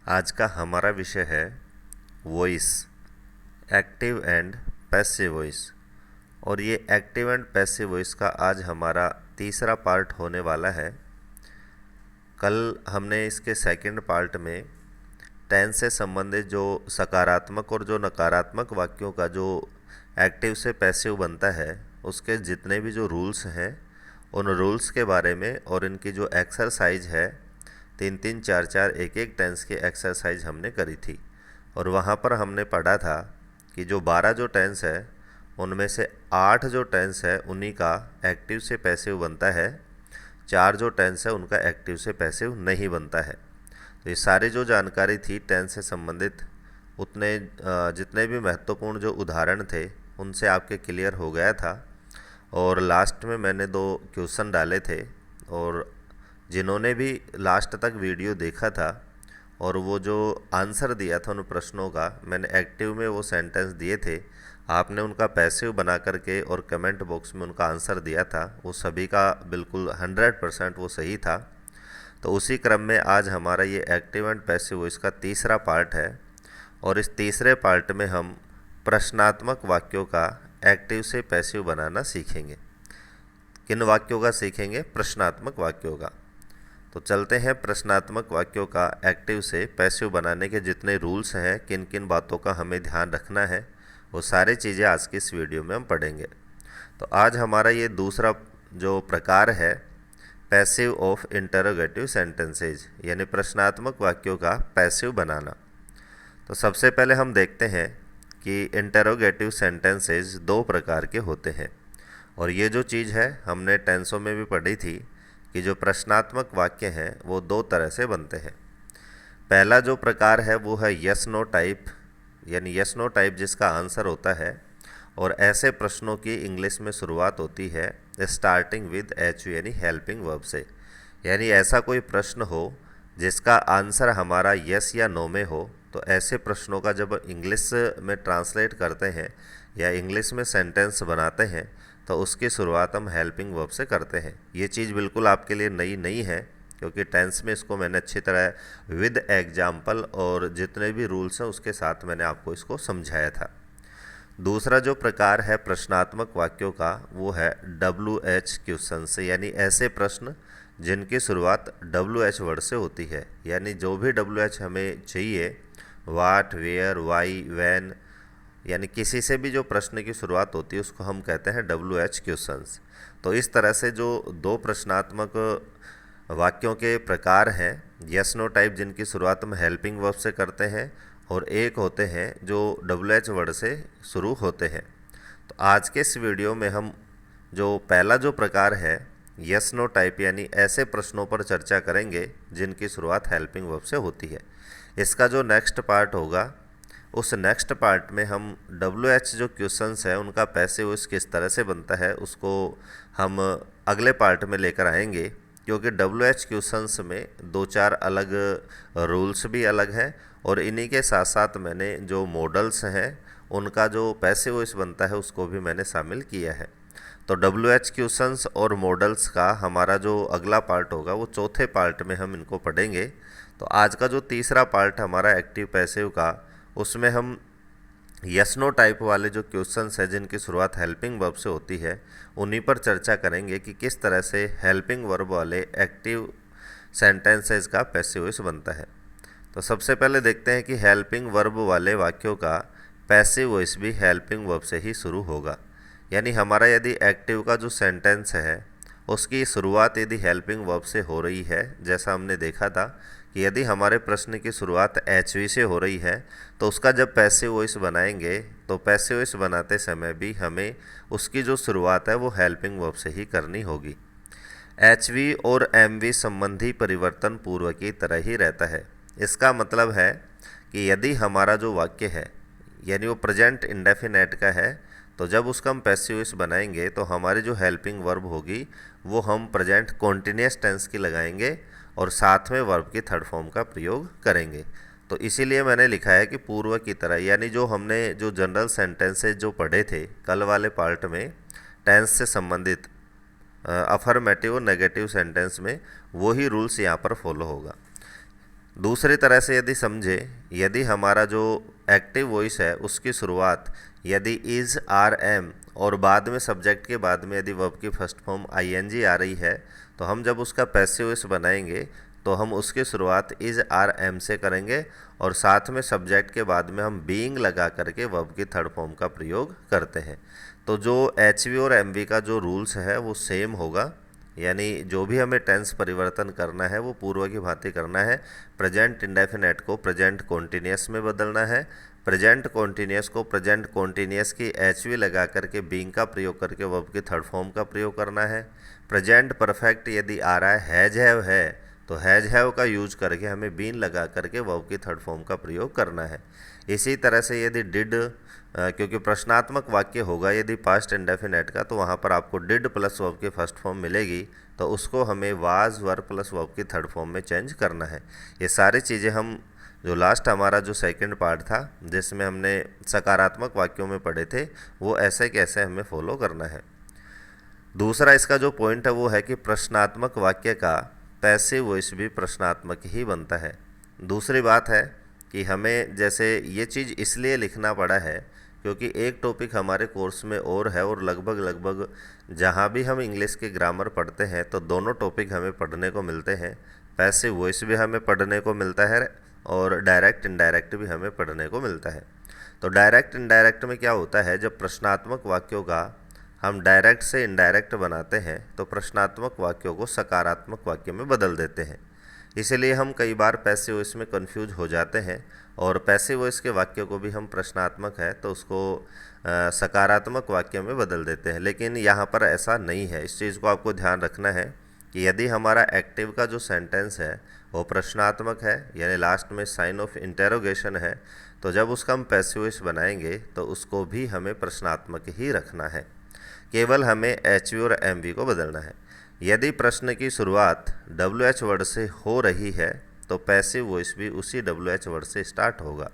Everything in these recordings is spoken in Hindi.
आज का हमारा विषय है voice, active and passive voice. और ये एक्टिव एंड पैसिव वॉइस का आज हमारा तीसरा पार्ट होने वाला है। कल हमने इसके सेकंड पार्ट में टेंस से संबंधित जो सकारात्मक और जो नकारात्मक वाक्यों का जो एक्टिव से पैसिव बनता है उसके जितने भी जो रूल्स हैं उन रूल्स के बारे में और इनकी जो एक्सरसाइज है, 3-3, 4-4, एक टेंस की एक्सरसाइज हमने करी थी। और वहाँ पर हमने पढ़ा था कि जो 12 जो टेंस है उनमें से 8 जो टेंस है उन्हीं का एक्टिव से पैसिव बनता है, 4 जो टेंस है उनका एक्टिव से पैसिव नहीं बनता है। तो ये सारी जो जानकारी थी टेंस से संबंधित, उतने जितने भी महत्वपूर्ण जो उदाहरण थे उनसे आपके क्लियर हो गया था। और लास्ट में मैंने 2 क्वेश्चन डाले थे, और जिन्होंने भी लास्ट तक वीडियो देखा था और वो जो आंसर दिया था उन प्रश्नों का, मैंने एक्टिव में वो सेंटेंस दिए थे, आपने उनका पैसिव बना करके और कमेंट बॉक्स में उनका आंसर दिया था, वो सभी का बिल्कुल 100% वो सही था। तो उसी क्रम में आज हमारा ये एक्टिव एंड पैसिव वॉइस का तीसरा पार्ट है। और इस तीसरे पार्ट में हम प्रश्नात्मक वाक्यों का एक्टिव से पैसिव बनाना सीखेंगे। किन वाक्यों का सीखेंगे? प्रश्नात्मक वाक्यों का। तो चलते हैं प्रश्नात्मक वाक्यों का एक्टिव से पैसिव बनाने के जितने रूल्स हैं, किन किन बातों का हमें ध्यान रखना है, वो सारी चीज़ें आज की इस वीडियो में हम पढ़ेंगे। तो आज हमारा ये दूसरा जो प्रकार है पैसिव ऑफ इंटरोगेटिव सेंटेंसेज, यानी प्रश्नात्मक वाक्यों का पैसिव बनाना। तो सबसे पहले हम देखते हैं कि इंटरोगेटिव सेंटेंसेज 2 प्रकार के होते हैं। और ये जो चीज़ है हमने टेंसों में भी पढ़ी थी कि जो प्रश्नात्मक वाक्य हैं वो 2 तरह से बनते हैं। पहला जो प्रकार है वो है यस नो टाइप, यानी यस नो टाइप जिसका आंसर होता है। और ऐसे प्रश्नों की इंग्लिश में शुरुआत होती है स्टार्टिंग विद एच यानी हेल्पिंग वर्ब से। यानी ऐसा कोई प्रश्न हो जिसका आंसर हमारा यस या नो में हो, तो ऐसे प्रश्नों का जब इंग्लिश में ट्रांसलेट करते हैं या इंग्लिश में सेंटेंस बनाते हैं तो उसकी शुरुआत हम हेल्पिंग वर्ब से करते हैं। ये चीज़ बिल्कुल आपके लिए नई नहीं है, क्योंकि टेंस में इसको मैंने अच्छी तरह विद एग्जाम्पल और जितने भी रूल्स हैं उसके साथ मैंने आपको इसको समझाया था। दूसरा जो प्रकार है प्रश्नात्मक वाक्यों का वो है WH क्वेश्चन से, यानी ऐसे प्रश्न जिनकी शुरुआत WH वर्ड से होती है। यानी जो भी WH हमें चाहिए, वाट, वेयर, वाई, वैन, यानी किसी से भी जो प्रश्न की शुरुआत होती है उसको हम कहते हैं WH क्वेश्चंस। तो इस तरह से जो 2 प्रश्नात्मक वाक्यों के प्रकार हैं, यस नो टाइप जिनकी शुरुआत हम हेल्पिंग वर्ब से करते हैं, और एक होते हैं जो WH वर्ड से शुरू होते हैं। तो आज के इस वीडियो में हम जो पहला जो प्रकार है यस नो टाइप यानी ऐसे प्रश्नों पर चर्चा करेंगे जिनकी शुरुआत हेल्पिंग वर्ब से होती है। इसका जो नेक्स्ट पार्ट होगा उस नेक्स्ट पार्ट में हम WH जो क्वेश्चंस है उनका पैसिव वॉइस किस तरह से बनता है उसको हम अगले पार्ट में लेकर आएंगे, क्योंकि WH क्वेश्चंस में 2-4 अलग रूल्स भी अलग हैं। और इन्हीं के साथ साथ मैंने जो मॉडल्स हैं उनका जो पैसिव वॉइस बनता है उसको भी मैंने शामिल किया है। तो WH क्वेश्चंस और मॉडल्स का हमारा जो अगला पार्ट होगा वो चौथे पार्ट में हम इनको पढ़ेंगे। तो आज का जो तीसरा पार्ट हमारा एक्टिव पैसिव का, उसमें हम यस नो टाइप वाले जो क्वेश्चंस हैं जिनकी शुरुआत हेल्पिंग वर्ब से होती है उन्हीं पर चर्चा करेंगे कि किस तरह से हेल्पिंग वर्ब वाले एक्टिव सेंटेंसेस का पैसिव वॉइस बनता है। तो सबसे पहले देखते हैं कि हेल्पिंग वर्ब वाले वाक्यों का पैसिव वॉइस भी हेल्पिंग वर्ब से ही शुरू होगा। यानी हमारा यदि एक्टिव का जो सेंटेंस है उसकी शुरुआत यदि हेल्पिंग वर्ब से हो रही है, जैसा हमने देखा था कि यदि हमारे प्रश्न की शुरुआत HV से हो रही है तो उसका जब पैसिव वॉइस बनाएंगे तो पैसिव वॉइस बनाते समय भी हमें उसकी जो शुरुआत है वो हेल्पिंग वर्ब से ही करनी होगी। HV और MV संबंधी परिवर्तन पूर्व की तरह ही रहता है। इसका मतलब है कि यदि हमारा जो वाक्य है यानी वो प्रेजेंट इंडेफिनेट का है, तो जब उसका हम पैसिव वॉइस बनाएंगे तो हमारी जो हेल्पिंग वर्ब होगी वो हम प्रेजेंट कॉन्टिन्यूस टेंस की लगाएंगे और साथ में वर्ब की थर्ड फॉर्म का प्रयोग करेंगे। तो इसीलिए मैंने लिखा है कि पूर्व की तरह, यानी जो हमने जो जनरल सेंटेंसेज जो पढ़े थे कल वाले पार्ट में टेंस से संबंधित अफर्मेटिव और नेगेटिव सेंटेंस में, वही रूल्स यहाँ पर फॉलो होगा। दूसरी तरह से यदि समझे, यदि हमारा जो एक्टिव वॉइस है उसकी शुरुआत यदि इज़ आर एम और बाद में सब्जेक्ट के बाद में यदि वर्ब की फर्स्ट फॉर्म आईएनजी आ रही है, तो हम जब उसका पैसिव वॉइस बनाएंगे तो हम उसकी शुरुआत इज़ आर एम से करेंगे और साथ में सब्जेक्ट के बाद में हम बीइंग लगा करके वर्ब की थर्ड फॉर्म का प्रयोग करते हैं। तो जो एच वी और एम वी का जो रूल्स है वो सेम होगा, यानी जो भी हमें टेंस परिवर्तन करना है वो पूर्व की भांति करना है। प्रेजेंट इंडेफिनेट को प्रेजेंट कॉन्टिन्यूस में बदलना है, प्रेजेंट कॉन्टिन्यूस को प्रेजेंट कॉन्टिन्यूस की एच वी लगा करके बीइंग का प्रयोग करके वर्ब की थर्ड फॉर्म का प्रयोग करना है। प्रेजेंट परफेक्ट यदि आ रहा है हैज हैव है तो हैज हैव का यूज करके हमें बीन लगा करके वर्ब की थर्ड फॉर्म का प्रयोग करना है। इसी तरह से यदि डिड, क्योंकि प्रश्नात्मक वाक्य होगा यदि पास्ट इंडेफिनेट का, तो वहाँ पर आपको डिड प्लस वर्ब की फर्स्ट फॉर्म मिलेगी, तो उसको हमें वाज वर्ब प्लस वर्ब की थर्ड फॉर्म में चेंज करना है। ये सारी चीज़ें हम जो लास्ट हमारा जो सेकंड पार्ट था जिसमें हमने सकारात्मक वाक्यों में पढ़े थे, वो ऐसे कैसे हमें फॉलो करना है। दूसरा इसका जो पॉइंट है वो है कि प्रश्नात्मक वाक्य का पैसिव वॉइस भी प्रश्नात्मक ही बनता है। दूसरी बात है कि हमें जैसे ये चीज़ इसलिए लिखना पड़ा है क्योंकि एक टॉपिक हमारे कोर्स में और है और लगभग जहाँ भी हम इंग्लिश के ग्रामर पढ़ते हैं तो दोनों टॉपिक हमें पढ़ने को मिलते हैं। पैसिव वॉइस भी हमें पढ़ने को मिलता है और डायरेक्ट इनडायरेक्ट भी हमें पढ़ने को मिलता है। तो डायरेक्ट इनडायरेक्ट में क्या होता है, जब प्रश्नात्मक वाक्यों का हम डायरेक्ट से इनडायरेक्ट बनाते हैं तो प्रश्नात्मक वाक्यों को सकारात्मक वाक्य में बदल देते हैं। इसीलिए हम कई बार पैसिव वॉइस में कंफ्यूज हो जाते हैं और पैसिव वॉइस के वाक्यों को भी हम प्रश्नात्मक है तो उसको सकारात्मक वाक्य में बदल देते हैं। लेकिन यहाँ पर ऐसा नहीं है, इस चीज़ को आपको ध्यान रखना है कि यदि हमारा एक्टिव का जो सेंटेंस है वो प्रश्नात्मक है यानी लास्ट में साइन ऑफ इंटेरोगेशन है, तो जब उसका हम पैसिव वॉइस बनाएंगे तो उसको भी हमें प्रश्नात्मक ही रखना है। केवल हमें एच वी और एम वी को बदलना है। यदि प्रश्न की शुरुआत डब्ल्यू एच वर्ड से हो रही है तो पैसिव वॉइस भी उसी डब्ल्यू एच वर्ड से स्टार्ट होगा।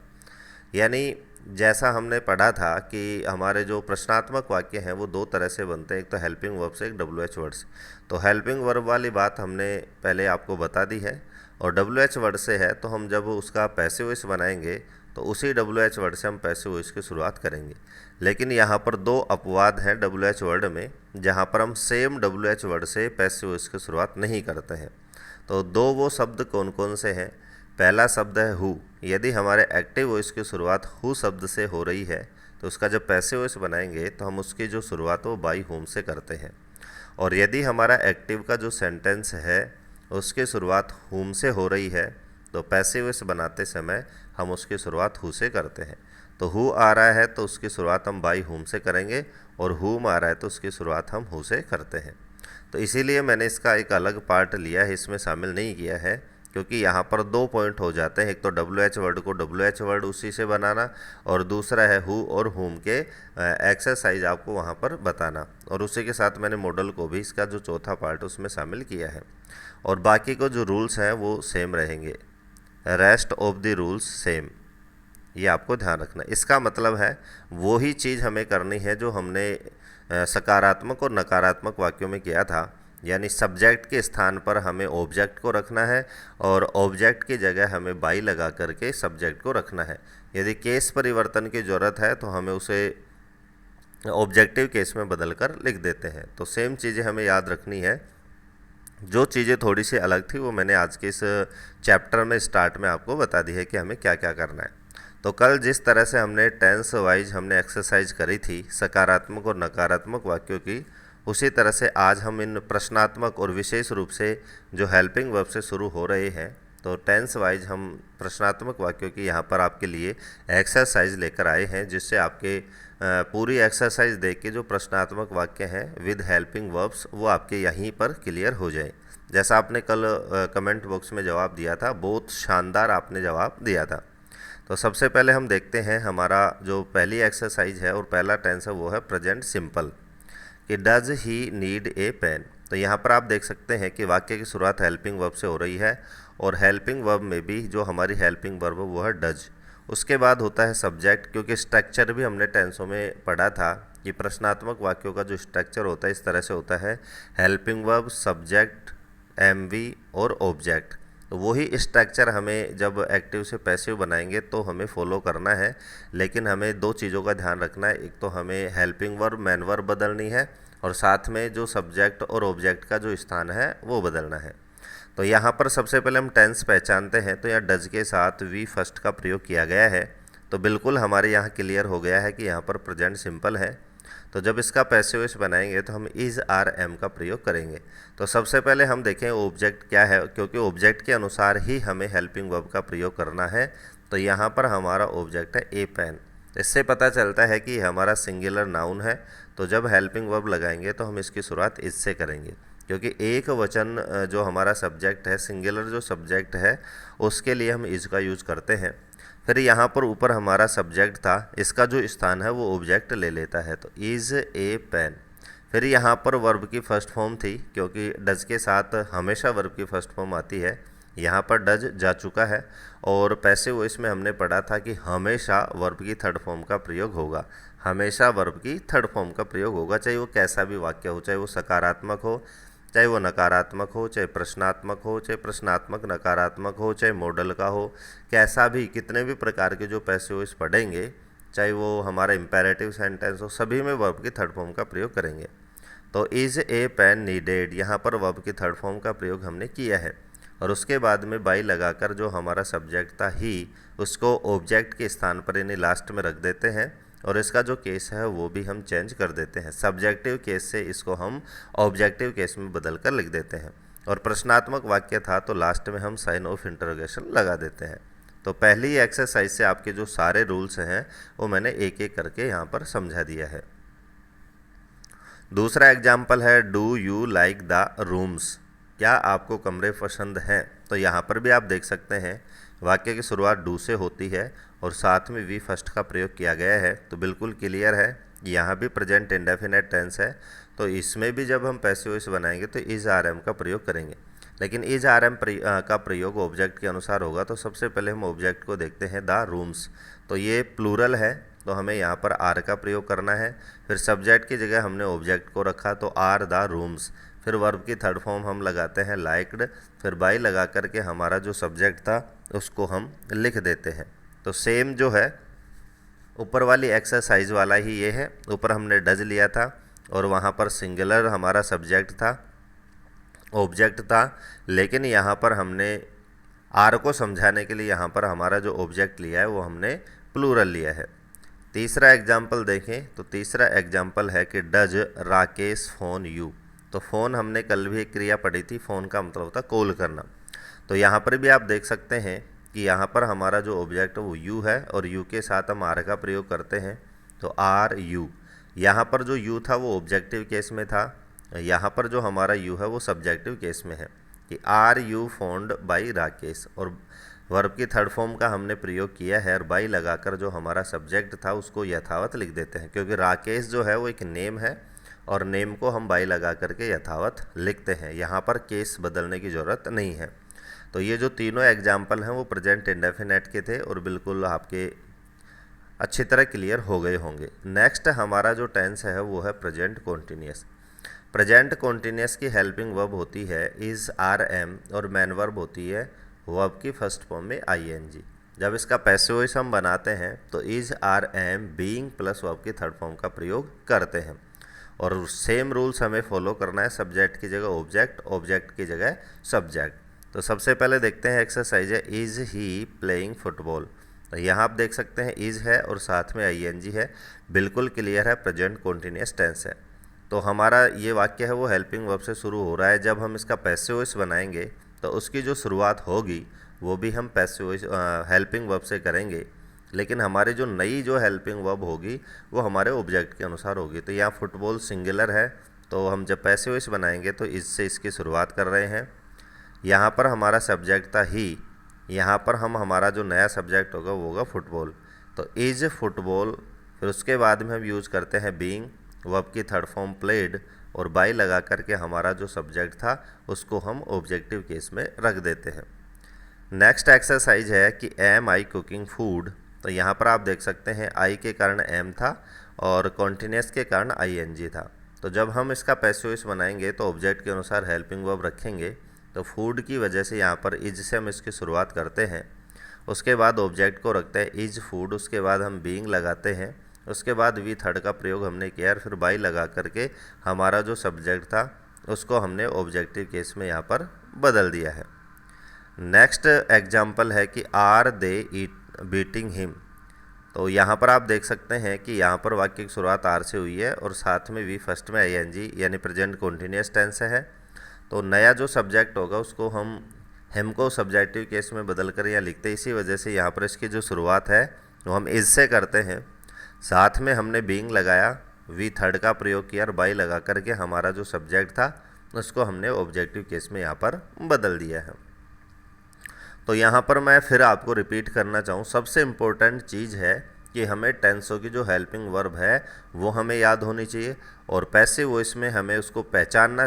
यानी जैसा हमने पढ़ा था कि हमारे जो प्रश्नात्मक वाक्य हैं वो दो तरह से बनते हैं, एक तो हेल्पिंग वर्ब से, एक डब्ल्यू एच वर्ड से। तो हेल्पिंग वर्ब वाली बात हमने पहले आपको बता दी है और डब्ल्यू एच वर्ड से है तो हम जब उसका पैसिव वॉइस बनाएंगे तो उसी डब्ल्यू एच वर्ड से हम पैसिव वॉइस की शुरुआत करेंगे। लेकिन यहाँ पर दो अपवाद हैं डब्ल्यू एच वर्ड में, जहाँ पर हम सेम डब्ल्यू एच वर्ड से पैसिव वॉइस की शुरुआत नहीं करते हैं। तो दो वो शब्द कौन कौन से हैं। पहला शब्द है हु। यदि हमारे एक्टिव वॉइस की शुरुआत हु शब्द से हो रही है तो उसका जब पैसिव वॉइस बनाएंगे तो हम उसकी जो शुरुआत वो बाई होम से करते हैं। और यदि हमारा एक्टिव का जो सेंटेंस है उसकी शुरुआत हुम से हो रही है तो पैसिव वॉइस बनाते समय हम उसकी शुरुआत हु से करते हैं। तो हु आ रहा है तो उसकी शुरुआत हम बाई हुम से करेंगे और हुम आ रहा है तो उसकी शुरुआत हम हु से करते हैं। तो इसीलिए मैंने इसका एक अलग पार्ट लिया है, इसमें शामिल नहीं किया है, क्योंकि यहाँ पर दो पॉइंट हो जाते हैं। एक तो डब्ल्यू एच वर्ड को डब्ल्यू एच वर्ड उसी से बनाना और दूसरा है हु और हुम के एक्सरसाइज आपको वहाँ पर बताना। और उसी के साथ मैंने मॉडल को भी इसका जो चौथा पार्ट उसमें शामिल किया है। और बाकी को जो रूल्स हैं वो सेम रहेंगे, rest of the rules same, ये आपको ध्यान रखना। इसका मतलब है वो ही चीज़ हमें करनी है जो हमने सकारात्मक और नकारात्मक वाक्यों में किया था, यानी सब्जेक्ट के स्थान पर हमें ऑब्जेक्ट को रखना है और ऑब्जेक्ट की जगह हमें बाई लगा करके सब्जेक्ट को रखना है। यदि केस परिवर्तन की ज़रूरत है तो हमें उसे ऑब्जेक्टिव केस में बदलकर लिख देते हैं। तो सेम चीज़ें हमें याद रखनी है। जो चीज़ें थोड़ी सी अलग थी वो मैंने आज के इस चैप्टर में स्टार्ट में आपको बता दी है कि हमें क्या क्या करना है। तो कल जिस तरह से हमने टेंस वाइज हमने एक्सरसाइज करी थी सकारात्मक और नकारात्मक वाक्यों की, उसी तरह से आज हम इन प्रश्नात्मक और विशेष रूप से जो हेल्पिंग वर्ब से शुरू हो रहे हैं तो टेंस वाइज हम प्रश्नात्मक वाक्यों की यहाँ पर आपके लिए एक्सरसाइज लेकर आए हैं, जिससे आपके पूरी एक्सरसाइज देख के जो प्रश्नात्मक वाक्य हैं विद हेल्पिंग वर्ब्स वो आपके यहीं पर क्लियर हो जाए। जैसा आपने कल कमेंट बॉक्स में जवाब दिया था, बहुत शानदार आपने जवाब दिया था। तो सबसे पहले हम देखते हैं हमारा जो पहली एक्सरसाइज है और पहला टेंस है वो है प्रेजेंट सिंपल, कि does he need a pen. तो यहाँ पर आप देख सकते हैं कि वाक्य की शुरुआत हेल्पिंग वर्ब से हो रही है और हेल्पिंग वर्ब में भी जो हमारी हेल्पिंग वर्ब है वो है डज। उसके बाद होता है सब्जेक्ट, क्योंकि स्ट्रक्चर भी हमने टेंसों में पढ़ा था कि प्रश्नात्मक वाक्यों का जो स्ट्रक्चर होता है इस तरह से होता है, helping verb, subject, M V और ऑब्जेक्ट। तो वही स्ट्रक्चर हमें जब एक्टिव से पैसिव बनाएंगे तो हमें फॉलो करना है। लेकिन हमें दो चीज़ों का ध्यान रखना है, एक तो हमें हेल्पिंग वर्ब मैन वर्ब बदलनी है और साथ में जो सब्जेक्ट और ऑब्जेक्ट का जो स्थान है वो बदलना है। तो यहाँ पर सबसे पहले हम टेंस पहचानते हैं, तो यहाँ डज के साथ वी फर्स्ट का प्रयोग किया गया है। तो बिल्कुल हमारे यहाँ क्लियर हो गया है कि यहाँ पर प्रेजेंट सिंपल है। तो जब इसका पैसिव वॉइस बनाएंगे तो हम इज़ आर एम का प्रयोग करेंगे। तो सबसे पहले हम देखें ऑब्जेक्ट क्या है, क्योंकि ऑब्जेक्ट के अनुसार ही हमें हेल्पिंग वर्ब का प्रयोग करना है। तो यहाँ पर हमारा ऑब्जेक्ट है ए पेन। इससे पता चलता है कि हमारा सिंगुलर नाउन है। तो जब हेल्पिंग वर्ब लगाएंगे तो हम इसकी शुरुआत इससे करेंगे, क्योंकि एक वचन जो हमारा सब्जेक्ट है, सिंगुलर जो सब्जेक्ट है, उसके लिए हम इज़ का यूज़ करते हैं। फिर यहाँ पर ऊपर हमारा सब्जेक्ट था, इसका जो स्थान है वो ऑब्जेक्ट ले लेता है, तो इज़ ए पेन। फिर यहाँ पर वर्ब की फर्स्ट फॉर्म थी, क्योंकि डज के साथ हमेशा वर्ब की फर्स्ट फॉर्म आती है। यहाँ पर डज जा चुका है और पैसिव वॉइस में हमने पढ़ा था कि हमेशा वर्ब की थर्ड फॉर्म का प्रयोग होगा। हमेशा वर्ब की थर्ड फॉर्म का प्रयोग होगा, चाहे वो कैसा भी वाक्य हो, चाहे वो सकारात्मक हो, चाहे वो नकारात्मक हो, चाहे प्रश्नात्मक हो, चाहे प्रश्नात्मक नकारात्मक हो, चाहे मॉडल का हो, कैसा भी, कितने भी प्रकार के जो पैसिव वॉइस पढ़ेंगे, चाहे वो हमारा इम्पेरेटिव सेंटेंस हो, सभी में वर्ब की थर्ड फॉर्म का प्रयोग करेंगे। तो इज़ ए पेन नीडेड, यहाँ पर वर्ब की थर्ड फॉर्म का प्रयोग हमने किया है। और उसके बाद में बाई लगाकर जो हमारा सब्जेक्ट था ही, उसको ऑब्जेक्ट के स्थान पर यानी लास्ट में रख देते हैं और इसका जो केस है वो भी हम चेंज कर देते हैं। सब्जेक्टिव केस से इसको हम ऑब्जेक्टिव केस में बदल कर लिख देते हैं। और प्रश्नात्मक वाक्य था तो लास्ट में हम साइन ऑफ इंटरोगेशन लगा देते हैं। तो पहली एक्सरसाइज से आपके जो सारे रूल्स हैं वो मैंने एक एक करके यहाँ पर समझा दिया है। दूसरा एग्जाम्पल है do you like the rooms, क्या आपको कमरे पसंद हैं। तो यहाँ पर भी आप देख सकते हैं वाक्य की शुरुआत डू से होती है और साथ में वी फर्स्ट का प्रयोग किया गया है। तो बिल्कुल क्लियर है, यहाँ भी प्रेजेंट इंडेफिनेट टेंस है। तो इसमें भी जब हम पैसिव वॉइस बनाएंगे तो इज़ आर एम का प्रयोग करेंगे, लेकिन इज़ आर एम का प्रयोग ऑब्जेक्ट के अनुसार होगा। तो सबसे पहले हम ऑब्जेक्ट को देखते हैं, द रूम्स। तो ये प्लूरल है तो हमें यहाँ पर आर का प्रयोग करना है। फिर सब्जेक्ट की जगह हमने ऑब्जेक्ट को रखा तो आर द रूम्स। फिर वर्ब की थर्ड फॉर्म हम लगाते हैं लाइक्ड। फिर बाई लगा करके हमारा जो सब्जेक्ट था उसको हम लिख देते हैं। तो सेम जो है ऊपर वाली एक्सरसाइज वाला ही ये है। ऊपर हमने डज लिया था और वहाँ पर सिंगुलर हमारा सब्जेक्ट था, ऑब्जेक्ट था, लेकिन यहाँ पर हमने आर को समझाने के लिए यहाँ पर हमारा जो ऑब्जेक्ट लिया है वो हमने प्लूरल लिया है। तीसरा एग्जाम्पल देखें तो तीसरा एग्जाम्पल है कि डज राकेश फ़ोन यू। तो फ़ोन हमने कल भी एक क्रिया पढ़ी थी, फ़ोन का मतलब होता कॉल करना। तो यहाँ पर भी आप देख सकते हैं कि यहाँ पर हमारा जो ऑब्जेक्ट है वो यू है और यू के साथ हम आर का प्रयोग करते हैं। तो आर यू, यहाँ पर जो यू था वो ऑब्जेक्टिव केस में था, यहाँ पर जो हमारा यू है वो सब्जेक्टिव केस में है कि are you phoned by Rakesh. और वर्ब की थर्ड फॉर्म का हमने प्रयोग किया है और बाई लगाकर जो हमारा सब्जेक्ट था उसको यथावत लिख देते हैं, क्योंकि राकेश जो है वो एक नेम है और नेम को हम बाई लगा करके यथावत लिखते हैं। यहाँ पर केस बदलने की ज़रूरत नहीं है। तो ये जो तीनों एग्जाम्पल हैं वो प्रेजेंट इंडेफिनेट के थे और बिल्कुल आपके अच्छी तरह क्लियर हो गए होंगे। नेक्स्ट हमारा जो टेंस है वो है प्रेजेंट कॉन्टीन्यूअस। प्रेजेंट कॉन्टीन्यूअस की हेल्पिंग वर्ब होती है इज़ आर एम और मैन वर्ब होती है वर्ब की फर्स्ट फॉर्म में आई एन जी। जब इसका पैसिव वॉइस हम बनाते हैं तो is R am being plus verb की थर्ड फॉर्म का प्रयोग करते हैं और सेम रूल्स हमें फॉलो करना है। सब्जेक्ट की जगह ऑब्जेक्ट, ऑब्जेक्ट की जगह सब्जेक्ट। तो सबसे पहले देखते हैं एक्सरसाइज है इज़ ही प्लेइंग फुटबॉल। तो यहाँ आप देख सकते हैं इज़ है और साथ में आई एन जी है, बिल्कुल क्लियर है, प्रेजेंट कॉन्टीन्यूअस टेंस है। तो हमारा ये वाक्य है वो हेल्पिंग वर्ब से शुरू हो रहा है। जब हम इसका पैसिव वॉइस बनाएंगे तो उसकी जो शुरुआत होगी वो भी हम पैसिव वॉइस हेल्पिंग वर्ब से करेंगे, लेकिन हमारी जो नई जो हेल्पिंग वर्ब होगी वो हमारे ऑब्जेक्ट के अनुसार होगी। तो यहाँ फुटबॉल सिंगुलर है तो हम जब पैसिव वॉइस बनाएंगे तो इससे इसकी शुरुआत कर रहे हैं। यहाँ पर हमारा सब्जेक्ट था ही, यहाँ पर हम हमारा जो नया सब्जेक्ट होगा वो होगा फुटबॉल। तो इज़ फुटबॉल, फिर उसके बाद में हम यूज़ करते हैं बीइंग, वर्ब की थर्ड फॉर्म प्लेड और बाई लगा करके हमारा जो सब्जेक्ट था उसको हम ऑब्जेक्टिव केस में रख देते हैं। नेक्स्ट एक्सरसाइज है कि एम आई कुकिंग फूड। तो यहाँ पर आप देख सकते हैं आई के कारण एम था और कॉन्टीन्यूअस के कारण आई एन जी था। तो जब हम इसका पैसिव वॉइस बनाएंगे तो ऑब्जेक्ट के अनुसार हेल्पिंग वर्ब रखेंगे। तो फूड की वजह से यहाँ पर इज से हम इसकी शुरुआत करते हैं, उसके बाद ऑब्जेक्ट को रखते हैं इज फूड, उसके बाद हम बीइंग लगाते हैं, उसके बाद वी थर्ड का प्रयोग हमने किया और फिर बाई लगा करके हमारा जो सब्जेक्ट था उसको हमने ऑब्जेक्टिव केस में यहाँ पर बदल दिया है। नेक्स्ट एग्जाम्पल है कि are they eat beating him. तो यहाँ पर आप देख सकते हैं कि यहाँ पर वाक्य की शुरुआत आर से हुई है और साथ में वी फर्स्ट में आईएनजी यानी प्रेजेंट कॉन्टिन्यूस टेंस है। तो नया जो सब्जेक्ट होगा उसको हम को सब्जेक्टिव केस में बदल कर यहाँ लिखते हैं, इसी वजह से यहाँ पर इसकी जो शुरुआत है वो हम इज से करते हैं, साथ में हमने बीइंग लगाया, वी थर्ड का प्रयोग किया और बाई लगा करके हमारा जो सब्जेक्ट था उसको हमने ऑब्जेक्टिव केस में यहाँ पर बदल दिया है। तो यहाँ पर मैं फिर आपको रिपीट करना चाहूँ, सबसे इम्पोर्टेंट चीज़ है कि हमें टेंसों की जो हेल्पिंग वर्ब है वो हमें याद होनी चाहिए और पैसिव वॉइस में हमें उसको पहचानना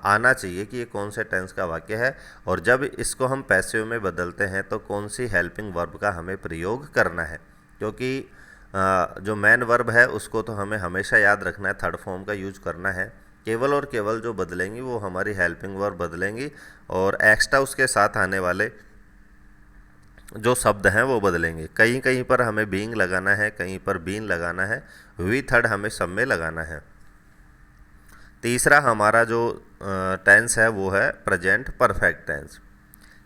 आना चाहिए कि ये कौन से टेंस का वाक्य है और जब इसको हम पैसिव में बदलते हैं तो कौन सी हेल्पिंग वर्ब का हमें प्रयोग करना है, क्योंकि जो मेन वर्ब है उसको तो हमें हमेशा याद रखना है, थर्ड फॉर्म का यूज करना है। केवल और केवल जो बदलेंगी वो हमारी हेल्पिंग वर्ब बदलेंगी और एक्स्ट्रा उसके साथ आने वाले जो शब्द हैं वो बदलेंगे। कहीं कहीं पर हमें बीइंग लगाना है, कहीं पर बीन लगाना है, वी थर्ड हमें सब में लगाना है। तीसरा हमारा जो टेंस है वो है present perfect tense.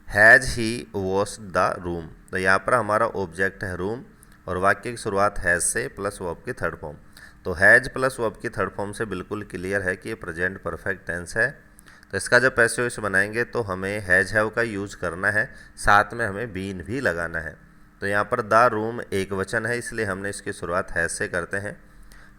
Has he washed the room. तो यहाँ पर हमारा ऑब्जेक्ट है रूम और वाक्य की शुरुआत हैज़ से प्लस वर्ब की थर्ड फॉर्म। तो हैज़ प्लस वर्ब की थर्ड फॉर्म से बिल्कुल क्लियर है कि ये प्रेजेंट परफेक्ट टेंस है। तो इसका जब पैसिव वॉइस बनाएंगे तो हमें हैज़ हैव का यूज़ करना है, साथ में हमें बीन भी लगाना है। तो यहाँ पर द रूम एक वचन है इसलिए हमने इसकी शुरुआत हैज़ से करते हैं,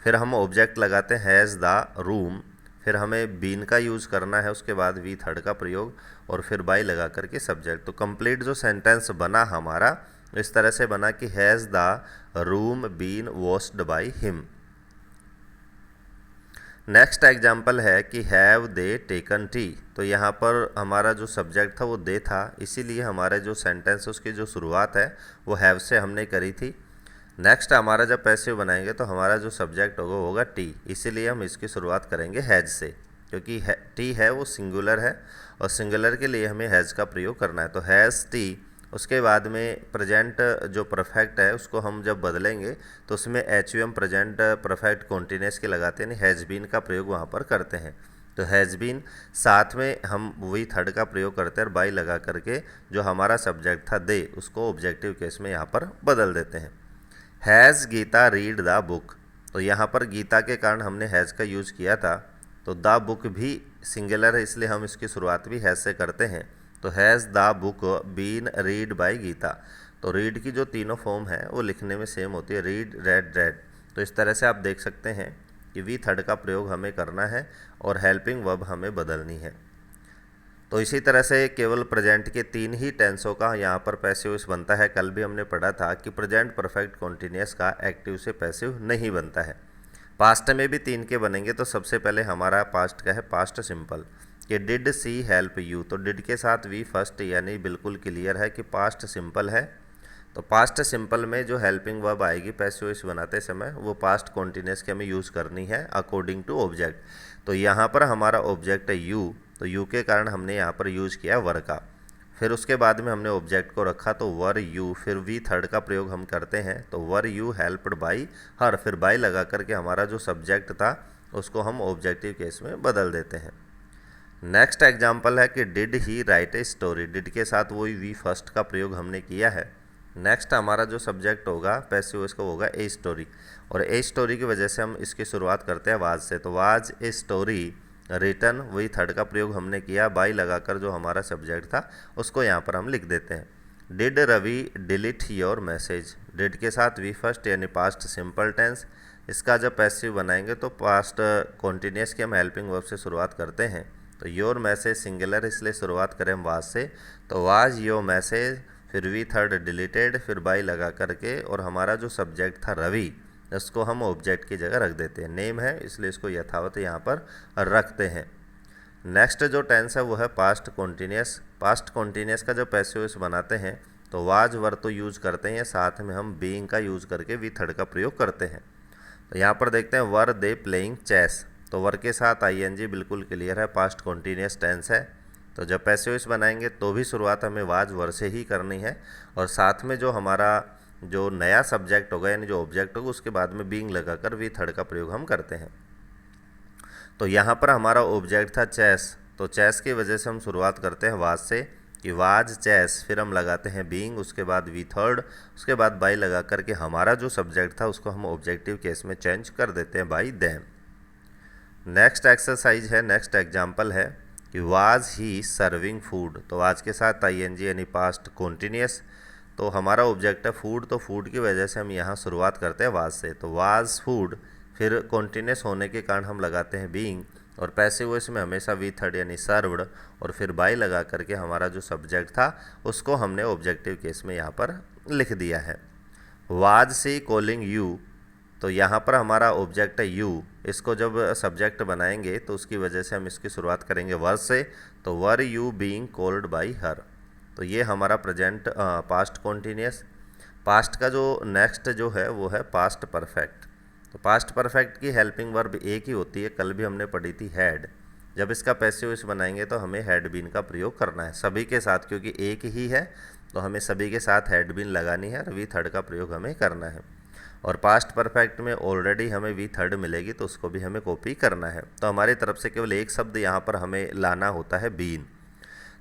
फिर हम ऑब्जेक्ट लगाते हैं हैज़ द रूम, फिर हमें बीन का यूज़ करना है, उसके बाद वी थर्ड का प्रयोग और फिर बाई लगा करके सब्जेक्ट। तो कंप्लीट जो सेंटेंस बना हमारा इस तरह से बना कि has the room been washed by him. Next example है कि हैव दे टेकन टी। तो यहाँ पर हमारा जो सब्जेक्ट था वो दे था, इसीलिए हमारे जो सेंटेंस उसकी जो शुरुआत है वो हैव से हमने करी थी। नेक्स्ट हमारा जब पैसिव बनाएंगे तो हमारा जो सब्जेक्ट होगा वो होगा टी, इसीलिए हम इसकी शुरुआत करेंगे हैज़ से, क्योंकि टी है वो सिंगुलर है और सिंगुलर के लिए हमें हैज़ का प्रयोग करना है। तो हैज़ टी, उसके बाद में प्रेजेंट जो परफेक्ट है उसको हम जब बदलेंगे तो उसमें H U M present perfect continuous के लगाते हैं, यानी हैज़ बीन का प्रयोग वहाँ पर करते हैं। तो हैज़ बीन साथ में हम वही थर्ड का प्रयोग करते हैं और बाई लगा करके जो हमारा सब्जेक्ट था दे उसको ऑब्जेक्टिव केस में यहाँ पर बदल देते हैं। Has Geeta read the book. तो यहाँ पर गीता के कारण हमने हैज़ का यूज़ किया था, तो द बुक भी सिंगुलर है इसलिए हम इसकी शुरुआत भी हैज़ से करते हैं। तो has the book been read by Geeta. तो रीड की जो तीनों फॉर्म है वो लिखने में सेम होती है, रीड रेड रेड। तो इस तरह से आप देख सकते हैं कि वी थर्ड का प्रयोग हमें करना है और हेल्पिंग वर्ब हमें बदलनी है। तो इसी तरह से केवल प्रेजेंट के तीन ही टेंसों का यहाँ पर पैसिव वॉइस बनता है। कल भी हमने पढ़ा था कि प्रेजेंट परफेक्ट कॉन्टिन्यूस का एक्टिव से पैसिव नहीं बनता है। पास्ट में भी तीन के बनेंगे। तो सबसे पहले हमारा पास्ट का है पास्ट सिंपल कि डिड सी हेल्प यू। तो डिड के साथ वी फर्स्ट, यानी बिल्कुल क्लियर है कि पास्ट सिंपल है। तो पास्ट सिंपल में जो हेल्पिंग वर्ब आएगी पैसिव वॉइस बनाते समय वो पास्ट कॉन्टिन्यूस की हमें यूज़ करनी है अकॉर्डिंग टू ऑब्जेक्ट। तो यहाँ पर हमारा ऑब्जेक्ट है यू, तो यू के कारण हमने यहाँ पर यूज़ किया वर का। फिर उसके बाद में हमने ऑब्जेक्ट को रखा तो वर यू, फिर वी थर्ड का प्रयोग हम करते हैं तो were you helped by her, फिर बाई लगा करके हमारा जो सब्जेक्ट था उसको हम ऑब्जेक्टिव केस में बदल देते हैं। नेक्स्ट एग्जाम्पल है कि did he right a story. Did के साथ वही वी फर्स्ट का प्रयोग हमने किया है। नेक्स्ट हमारा जो सब्जेक्ट होगा पैसिव वॉइस का होगा ए स्टोरी, और ए स्टोरी की वजह से हम इसकी शुरुआत करते हैं वाज से। तो वाज ए स्टोरी रिटर्न, वही थर्ड का प्रयोग हमने किया, बाई लगाकर जो हमारा सब्जेक्ट था उसको यहाँ पर हम लिख देते हैं। Did Ravi delete your message. Did के साथ वी फर्स्ट यानी पास्ट सिंपल टेंस, इसका जब पैसिव बनाएंगे तो पास्ट कॉन्टिन्यूस की हम हेल्पिंग वर्ब से शुरुआत करते हैं। तो योर मैसेज सिंगुलर इसलिए शुरुआत करें हम वाज से, तो वाज योर मैसेज, फिर वी थर्ड डिलीटेड, फिर बाई लगा करके और हमारा जो सब्जेक्ट था रवि इसको हम ऑब्जेक्ट की जगह रख देते हैं। नेम है इसलिए इसको यथावत यहाँ पर रखते हैं। नेक्स्ट जो टेंस है वो है पास्ट कॉन्टिन्यूस। पास्ट कॉन्टिन्यूस का जो पैसिव वॉइस बनाते हैं तो वाज वर तो यूज़ करते हैं, साथ में हम बीइंग का यूज़ करके वी थर्ड का प्रयोग करते हैं। तो यहाँ पर देखते हैं वर दे प्लेइंग चेस। तो वर के साथ आईएनजी बिल्कुल क्लियर है, पास्ट कॉन्टिन्यूस टेंस है। तो जब पैसिव वॉइस बनाएंगे तो भी शुरुआत हमें वाज वर से ही करनी है, और साथ में जो हमारा जो नया सब्जेक्ट होगा यानी जो ऑब्जेक्ट होगा उसके बाद में बीइंग लगाकर वी थर्ड का प्रयोग हम करते हैं। तो यहाँ पर हमारा ऑब्जेक्ट था चेस, तो चेस की वजह से हम शुरुआत करते हैं वाज से कि वाज चेस, फिर हम लगाते हैं बीइंग, उसके बाद वी थर्ड, उसके बाद बाई लगा करके हमारा जो सब्जेक्ट था उसको हम ऑब्जेक्टिव केस में चेंज कर देते हैं बाई देम। नेक्स्ट एक्सरसाइज है, नेक्स्ट एग्जाम्पल है कि वाज ही सर्विंग फूड, तो वाज के साथ आईएनजी यानी पास्ट कॉन्टिन्यूस, तो हमारा ऑब्जेक्ट है फूड, तो फूड की वजह से हम यहाँ शुरुआत करते हैं वाज से, तो वाज फूड, फिर कॉन्टिन्यूस होने के कारण हम लगाते हैं बीइंग, और पैसिव वॉइस में हमेशा वी थर्ड यानी सर्व्ड, और फिर बाई लगा करके हमारा जो सब्जेक्ट था उसको हमने ऑब्जेक्टिव केस में यहाँ पर लिख दिया है। वाज सी कॉलिंग यू, तो यहाँ पर हमारा ऑब्जेक्ट है यू, इसको जब सब्जेक्ट बनाएंगे तो उसकी वजह से हम इसकी शुरुआत करेंगे वर से, तो were you being called by her, तो ये हमारा प्रेजेंट पास्ट कॉन्टिन्यूस। पास्ट का जो नेक्स्ट जो है वो है पास्ट परफेक्ट, तो पास्ट परफेक्ट की हेल्पिंग वर्ब एक ही होती है, कल भी हमने पढ़ी थी हैड। जब इसका पैसिव वॉइस बनाएंगे तो हमें हैड बीन का प्रयोग करना है सभी के साथ, क्योंकि एक ही है तो हमें सभी के साथ हैड बीन लगानी है और वी थर्ड का प्रयोग हमें करना है। और पास्ट परफेक्ट में ऑलरेडी हमें वी थर्ड मिलेगी तो उसको भी हमें कॉपी करना है, तो हमारी तरफ से केवल एक शब्द यहाँ पर हमें लाना होता है बीन।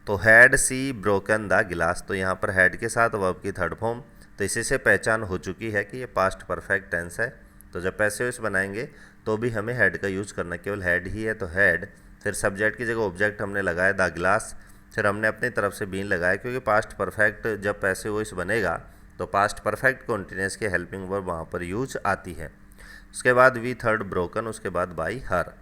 तो हैड सी ब्रोकन द गिलास, तो यहाँ पर हैड के साथ वर्ब की थर्ड फॉर्म, तो इसी से पहचान हो चुकी है कि ये पास्ट परफेक्ट टेंस है। तो जब पैसिव वॉइस बनाएंगे तो भी हमें हैड का यूज करना, केवल हैड ही है तो हैड, फिर सब्जेक्ट की जगह ऑब्जेक्ट हमने लगाया द गिलास, फिर हमने अपनी तरफ से बीन लगाया, क्योंकि पास्ट परफेक्ट जब पैसिव वॉइस बनेगा तो पास्ट परफेक्ट कॉन्टिन्यूस के हेल्पिंग वर्ब वहाँ पर यूज आती है। उसके बाद वी थर्ड ब्रोकन, उसके बाद by her.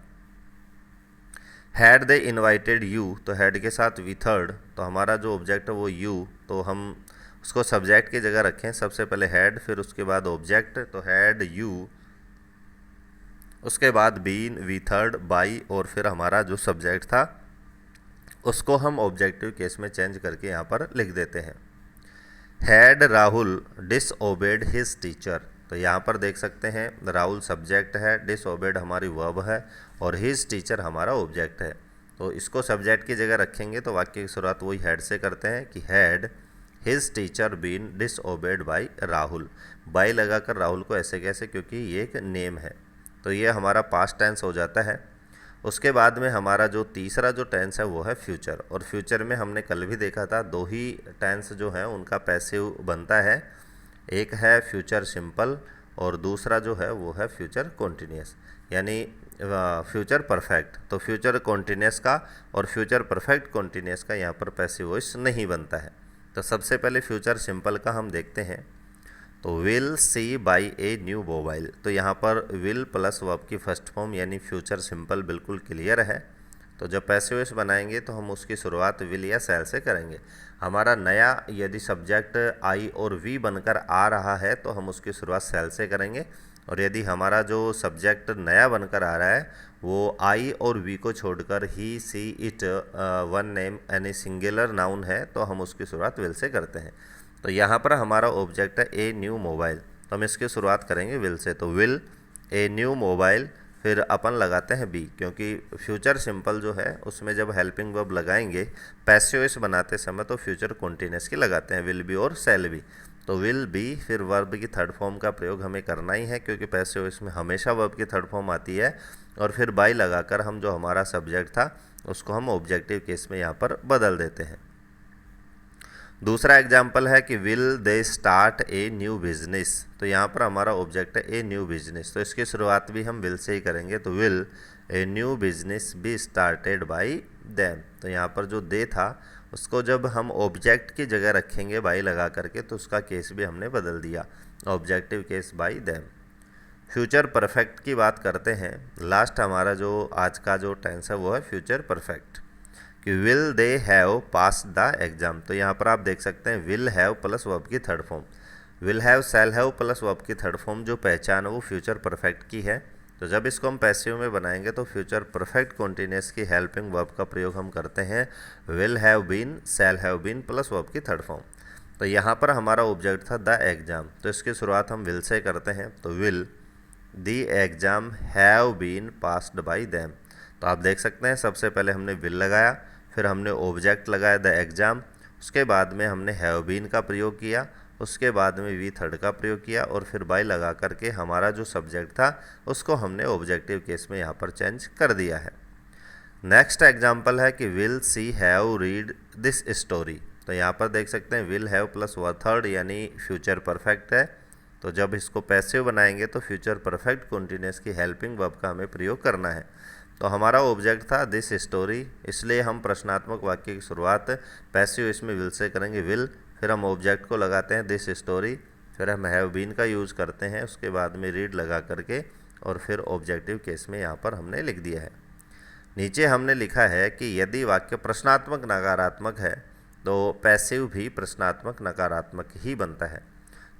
Had they invited you, तो हैड के साथ वी थर्ड, तो हमारा जो ऑब्जेक्ट है वो यू, तो हम उसको सब्जेक्ट की जगह रखें, सबसे पहले हैड फिर उसके बाद ऑब्जेक्ट, तो हैड यू, उसके बाद बीन वी थर्ड बाई, और फिर हमारा जो सब्जेक्ट था उसको हम ऑब्जेक्टिव केस में चेंज करके यहाँ पर लिख देते हैं। हैड राहुल डिसओबेड हिज टीचर, तो यहाँ पर देख सकते हैं राहुल सब्जेक्ट है, डिसओबेड हमारी वर्ब है, और हिज टीचर हमारा ऑब्जेक्ट है, तो इसको सब्जेक्ट की जगह रखेंगे तो वाक्य की शुरुआत वही हैड से करते हैं कि had his teacher been disobeyed by Rahul, by लगाकर राहुल को ऐसे कैसे, क्योंकि ये एक नेम है, तो ये हमारा पास्ट टेंस हो जाता है। उसके बाद में हमारा जो तीसरा जो टेंस है वो है फ्यूचर, और फ्यूचर में हमने कल भी देखा था दो ही टेंस जो है उनका पैसिव बनता है, एक है फ्यूचर सिंपल और दूसरा जो है वो है फ्यूचर कॉन्टिन्यूस यानी फ्यूचर परफेक्ट। तो फ्यूचर कॉन्टिन्यूस का और फ्यूचर परफेक्ट कॉन्टिन्यूस का यहाँ पर पैसिव वॉइस नहीं बनता है। तो सबसे पहले फ्यूचर सिंपल का हम देखते हैं, तो will see by a new mobile, तो यहाँ पर विल प्लस वर्ब की फर्स्ट फॉर्म यानी फ्यूचर सिंपल बिल्कुल क्लियर है। तो जब पैसिव वॉइस बनाएंगे तो हम उसकी शुरुआत विल या सेल से करेंगे। हमारा नया यदि सब्जेक्ट आई और वी बनकर आ रहा है तो हम उसकी शुरुआत सेल से करेंगे, और यदि हमारा जो सब्जेक्ट नया बनकर आ रहा है वो आई और वी को छोड़कर ही सी इट वन नेम यानी सिंगुलर नाउन है तो हम उसकी शुरुआत विल से करते हैं। तो यहाँ पर हमारा ऑब्जेक्ट है ए न्यू मोबाइल, तो हम इसकी शुरुआत करेंगे विल से, तो विल ए न्यू मोबाइल, फिर अपन लगाते हैं बी, क्योंकि फ्यूचर सिंपल जो है उसमें जब हेल्पिंग वर्ब लगाएंगे पैसिव वॉइस बनाते समय तो फ्यूचर कॉन्टिन्यूस की लगाते हैं, विल बी और सेल बी, तो विल बी फिर वर्ब की थर्ड फॉर्म का प्रयोग हमें करना ही है, क्योंकि पैसिव वॉइस में हमेशा वर्ब की थर्ड फॉर्म आती है, और फिर बाई लगाकर हम जो हमारा सब्जेक्ट था उसको हम ऑब्जेक्टिव केस में यहाँ पर बदल देते हैं। दूसरा एग्जाम्पल है कि will they start a new business, तो यहाँ पर हमारा ऑब्जेक्ट है ए न्यू बिजनेस, तो इसकी शुरुआत भी हम विल से ही करेंगे, तो will a new business be started by them, तो यहाँ पर जो दे था उसको जब हम ऑब्जेक्ट की जगह रखेंगे बाई लगा करके तो उसका केस भी हमने बदल दिया, objective case by them. Future perfect की बात करते हैं, लास्ट हमारा जो आज का जो टेंस है वो है फ्यूचर परफेक्ट कि will they have pass the exam, तो यहाँ पर आप देख सकते हैं विल हैव प्लस वर्ब की third form, will have shall have plus verb की थर्ड फॉर्म जो पहचान है वो फ्यूचर परफेक्ट की है। तो जब इसको हम पैसिव में बनाएंगे तो फ्यूचर परफेक्ट कॉन्टिन्यूस की हेल्पिंग वर्ब का प्रयोग हम करते हैं, will have been shall have been plus verb की थर्ड फॉर्म। तो यहाँ पर हमारा ऑब्जेक्ट था द एग्जाम, तो इसकी शुरुआत हम विल से करते हैं, तो will the exam have been passed by them, तो आप देख सकते हैं सबसे पहले हमने विल लगाया, फिर हमने ऑब्जेक्ट लगाया द एग्ज़ाम, उसके बाद में हमने हैव बीन का प्रयोग किया, उसके बाद में वी थर्ड का प्रयोग किया और फिर बाय लगा करके हमारा जो सब्जेक्ट था उसको हमने ऑब्जेक्टिव केस में यहाँ पर चेंज कर दिया है। नेक्स्ट एग्जाम्पल है कि will see have read this story. तो यहाँ पर देख सकते हैं will have plus were third यानी फ्यूचर परफेक्ट है। तो जब इसको पैसिव बनाएंगे तो फ्यूचर परफेक्ट कंटीन्यूअस की हेल्पिंग वर्ब का हमें प्रयोग करना है। तो हमारा ऑब्जेक्ट था दिस स्टोरी, इसलिए हम प्रश्नात्मक वाक्य की शुरुआत पैसिव इसमें विल से करेंगे, विल, फिर हम ऑब्जेक्ट को लगाते हैं दिस स्टोरी, फिर हम हैव बीन का यूज़ करते हैं, उसके बाद में रीड लगा करके और फिर ऑब्जेक्टिव केस में यहाँ पर हमने लिख दिया है। नीचे हमने लिखा है कि यदि वाक्य प्रश्नात्मक नकारात्मक है तो पैसिव भी प्रश्नात्मक नकारात्मक ही बनता है।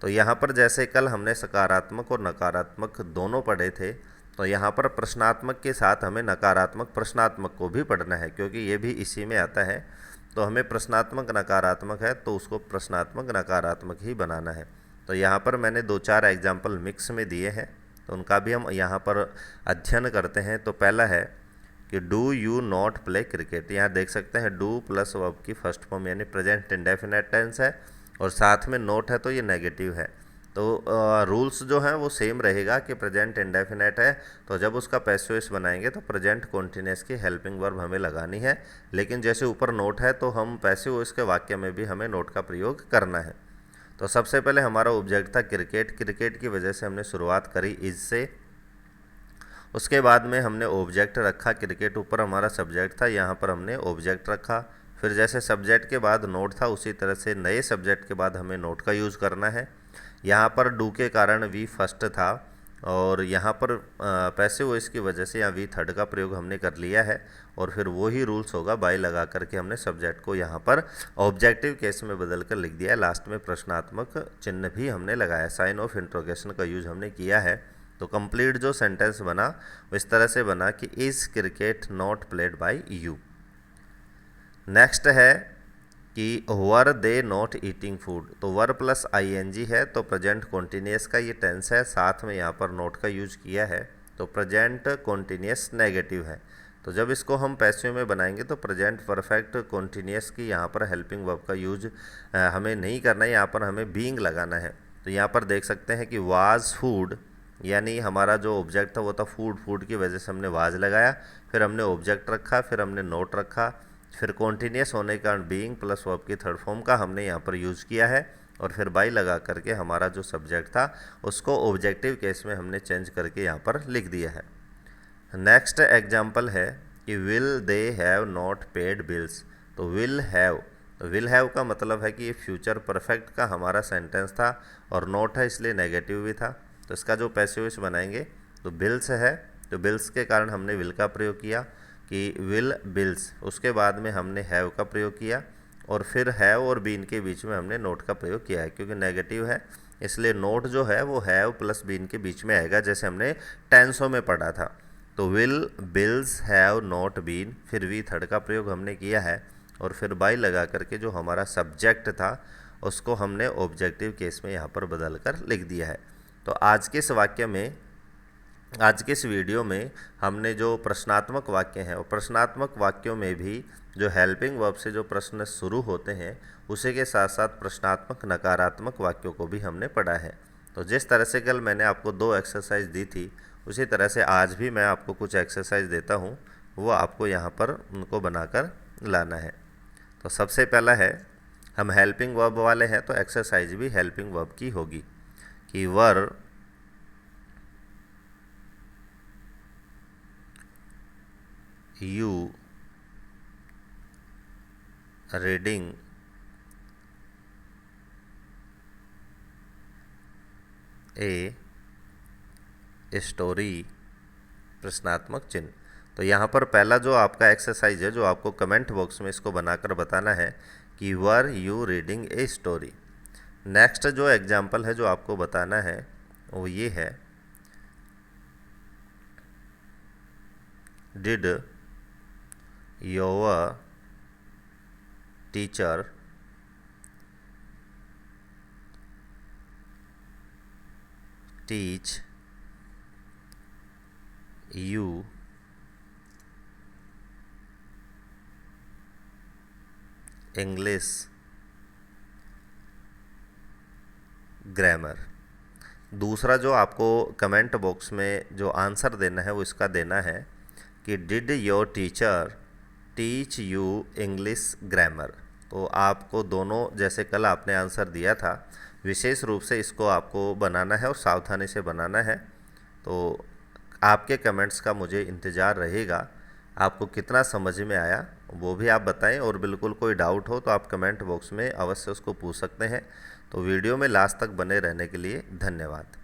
तो यहाँ पर जैसे कल हमने सकारात्मक और नकारात्मक दोनों पढ़े थे, तो यहाँ पर प्रश्नात्मक के साथ हमें नकारात्मक प्रश्नात्मक को भी पढ़ना है, क्योंकि ये भी इसी में आता है। तो हमें प्रश्नात्मक नकारात्मक है तो उसको प्रश्नात्मक नकारात्मक ही बनाना है। तो यहाँ पर मैंने 2-4 एग्जाम्पल मिक्स में दिए हैं, तो उनका भी हम यहाँ पर अध्ययन करते हैं। तो पहला है कि do you not play cricket. यहाँ देख सकते हैं डू प्लस वर्ब की फर्स्ट फॉर्म यानी प्रेजेंट इंडेफिनेट टेंस है और साथ में नोट है तो ये नेगेटिव है। तो रूल्स जो हैं वो सेम रहेगा कि प्रेजेंट इंडेफिनेट है तो जब उसका पैसिव वॉइस बनाएंगे तो प्रेजेंट कॉन्टिन्यूअस की हेल्पिंग वर्ब हमें लगानी है, लेकिन जैसे ऊपर नोट है तो हम पैसिव वॉइस के वाक्य में भी हमें नोट का प्रयोग करना है। तो सबसे पहले हमारा ऑब्जेक्ट था क्रिकेट, क्रिकेट की वजह से हमने शुरुआत करी इज से, उसके बाद में हमने ऑब्जेक्ट रखा, क्रिकेट ऊपर हमारा सब्जेक्ट था, यहाँ पर हमने ऑब्जेक्ट रखा, फिर जैसे सब्जेक्ट के बाद नोट था उसी तरह से नए सब्जेक्ट के बाद हमें नोट का यूज़ करना है। यहाँ पर डू के कारण वी फर्स्ट था और यहाँ पर पैसिव वॉइस की वजह से यहाँ वी थर्ड का प्रयोग हमने कर लिया है और फिर वही रूल्स होगा, बाय लगा करके हमने सब्जेक्ट को यहाँ पर ऑब्जेक्टिव केस में बदल कर लिख दिया है। लास्ट में प्रश्नात्मक चिन्ह भी हमने लगाया, साइन ऑफ इंट्रोगेशन का यूज हमने किया है। तो कंप्लीट जो सेंटेंस बना वो इस तरह से बना कि is cricket not played by you. Next है कि वर दे नॉट ईटिंग फूड। तो वर प्लस आईएनजी है तो प्रेजेंट कॉन्टिन्यूअस का ये टेंस है, साथ में यहाँ पर नोट का यूज किया है तो प्रेजेंट कॉन्टिन्यूअस नेगेटिव है। तो जब इसको हम पैसिव में बनाएंगे तो प्रेजेंट परफेक्ट कॉन्टिन्यूअस की यहाँ पर हेल्पिंग वर्ब का यूज हमें नहीं करना है, यहाँ पर हमें बीइंग लगाना है। तो यहाँ पर देख सकते हैं कि वाज फूड यानी हमारा जो ऑब्जेक्ट था वो था फूड, फूड की वजह से हमने वाज लगाया, फिर हमने ऑब्जेक्ट रखा, फिर हमने नोट रखा, फिर कॉन्टिन्यूस होने के कारण बीइंग प्लस वर्ब की थर्ड फॉर्म का हमने यहाँ पर यूज़ किया है और फिर बाय लगा करके हमारा जो सब्जेक्ट था उसको ऑब्जेक्टिव केस में हमने चेंज करके यहाँ पर लिख दिया है। नेक्स्ट एग्जाम्पल है कि will they have not paid bills. तो विल हैव का मतलब है कि ये फ्यूचर परफेक्ट का हमारा सेंटेंस था और नॉट है इसलिए नेगेटिव भी था। तो इसका जो पैसिव वॉइस बनाएंगे तो बिल्स है, तो बिल्स के कारण हमने विल का प्रयोग किया कि विल बिल्स, उसके बाद में हमने हैव का प्रयोग किया और फिर हैव और बीन के बीच में हमने नोट का प्रयोग किया है, क्योंकि नेगेटिव है इसलिए नोट जो है वो हैव प्लस बीन के बीच में आएगा, जैसे हमने टेंसों में पढ़ा था। तो will bills have not been, फिर वी थर्ड का प्रयोग हमने किया है और फिर बाय लगा करके जो हमारा सब्जेक्ट था उसको हमने ऑब्जेक्टिव केस में यहाँ पर बदल कर लिख दिया है। तो आज के इस वाक्य में, आज के इस वीडियो में हमने जो प्रश्नात्मक वाक्य हैं और प्रश्नात्मक वाक्यों में भी जो हेल्पिंग वर्ब से जो प्रश्न शुरू होते हैं उसी के साथ साथ प्रश्नात्मक नकारात्मक वाक्यों को भी हमने पढ़ा है। तो जिस तरह से कल मैंने आपको 2 एक्सरसाइज दी थी उसी तरह से आज भी मैं आपको कुछ एक्सरसाइज देता हूँ, वो आपको यहाँ पर उनको बनाकर लाना है। तो सबसे पहला है, हम हेल्पिंग वर्ब वाले हैं तो एक्सरसाइज भी हेल्पिंग वर्ब की होगी कि were you reading a story, प्रश्नात्मक चिन्ह। तो यहाँ पर पहला जो आपका एक्सरसाइज है जो आपको कमेंट बॉक्स में इसको बनाकर बताना है कि were you reading a story. Next जो एग्जाम्पल है जो आपको बताना है वो ये है, did your teacher teach you English grammar. दूसरा जो आपको कमेंट बॉक्स में जो आंसर देना है वो इसका देना है कि did your teacher teach you English grammar. तो आपको दोनों, जैसे कल आपने आंसर दिया था, विशेष रूप से इसको आपको बनाना है और सावधानी से बनाना है। तो आपके कमेंट्स का मुझे इंतज़ार रहेगा। आपको कितना समझ में आया वो भी आप बताएं, और बिल्कुल कोई डाउट हो तो आप कमेंट बॉक्स में अवश्य उसको पूछ सकते हैं। तो वीडियो में लास्ट तक बने रहने के लिए धन्यवाद।